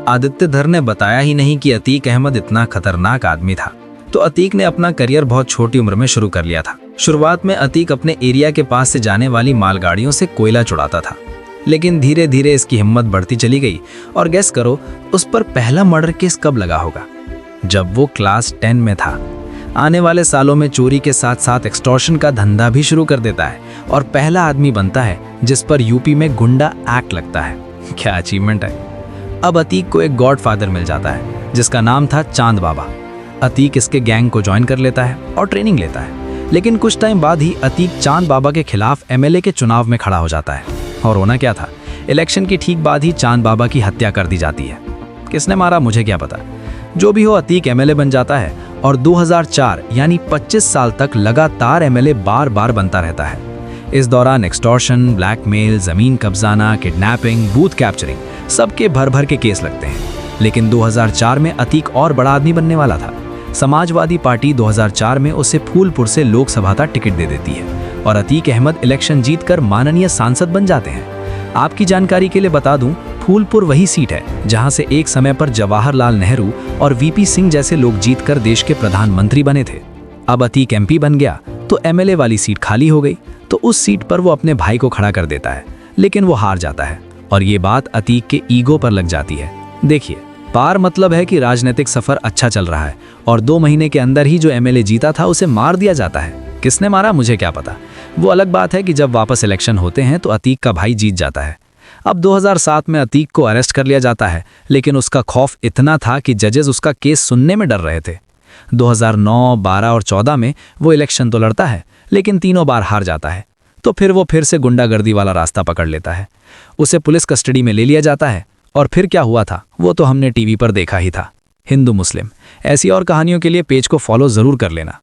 आदित्यधर ने बताया ही नहीं कि अतीक अहमद इतना खतरनाक आदमी था। तो अतीक ने अपना करियर बहुत छोटी उम्र में शुरू कर लिया था। शुरुआत में अतीक अपने एरिया के पास से जाने वाली मालगाड़ियों से कोयला चुराता था, लेकिन धीरे धीरे इसकी हिम्मत बढ़ती चली गई। और गेस करो उस पर पहला मर्डर केस कब लगा होगा? जब वो क्लास 10 में था। आने वाले सालों में चोरी के साथ साथ एक्सटॉर्शन का धंधा भी शुरू कर देता है और पहला आदमी बनता है जिस पर यूपी में गुंडा एक्ट लगता है। क्या अचीवमेंट है। अब अतीक को एक गॉडफादर मिल जाता है जिसका नाम था चांद बाबा। अतीक इसके गैंग को ज्वाइन कर लेता है और ट्रेनिंग लेता है, लेकिन कुछ टाइम बाद ही अतीक चांद बाबा के खिलाफ एमएलए के चुनाव में खड़ा हो जाता है। और होना क्या था, इलेक्शन की ठीक बाद ही चांद बाबा की हत्या कर दी जाती है। किसने मारा मुझे क्या पता। जो भी हो, अतीक एमएलए बन जाता है और 2004 यानी 25 साल तक लगातार एमएलए बार बार बनता रहता है। इस दौरान एक्सटॉर्शन, ब्लैकमेल, जमीन कब्जाना, किडनैपिंग, बूथ कैप्चरिंग सबके भर भर के केस लगते हैं। लेकिन 2004 में अतीक और बड़ा आदमी बनने वाला था। समाजवादी पार्टी 2004 में उसे फूलपुर से लोकसभा का टिकट दे देती है और अतीक अहमद इलेक्शन जीतकर माननीय सांसद बन जाते हैं। आपकी जानकारी के लिए बता दूं, फूलपुर वही सीट है जहां से एक समय पर जवाहरलाल नेहरू और वीपी सिंह जैसे लोग जीतकर देश के प्रधानमंत्री बने थे। अब अतीक एमपी बन गया तो एमएलए वाली सीट खाली हो गई, तो उस सीट पर वो अपने भाई को खड़ा कर देता है, लेकिन वो हार जाता है और ये बात अतीक के ईगो पर लग जाती है। देखिए, पार मतलब है कि राजनीतिक सफर अच्छा चल रहा है और 2 महीने के अंदर ही जो एमएलए जीता था उसे मार दिया जाता है। किसने मारा मुझे क्या पता। वो अलग बात है कि जब वापस इलेक्शन होते हैं तो अतीक का भाई जीत जाता है। अब 2007 में अतीक को अरेस्ट कर लिया जाता है, लेकिन उसका खौफ इतना था कि जजेस उसका केस सुनने में डर रहे थे। 2009, 12 और 14 में वो इलेक्शन तो लड़ता है, लेकिन तीनों बार हार जाता है। तो फिर वो फिर से गुंडागर्दी वाला रास्ता पकड़ लेता है। उसे पुलिस कस्टडी में ले लिया जाता है और फिर क्या हुआ था वो तो हमने टीवी पर देखा ही था। हिंदू मुस्लिम ऐसी और कहानियों के लिए पेज को फॉलो जरूर कर लेना।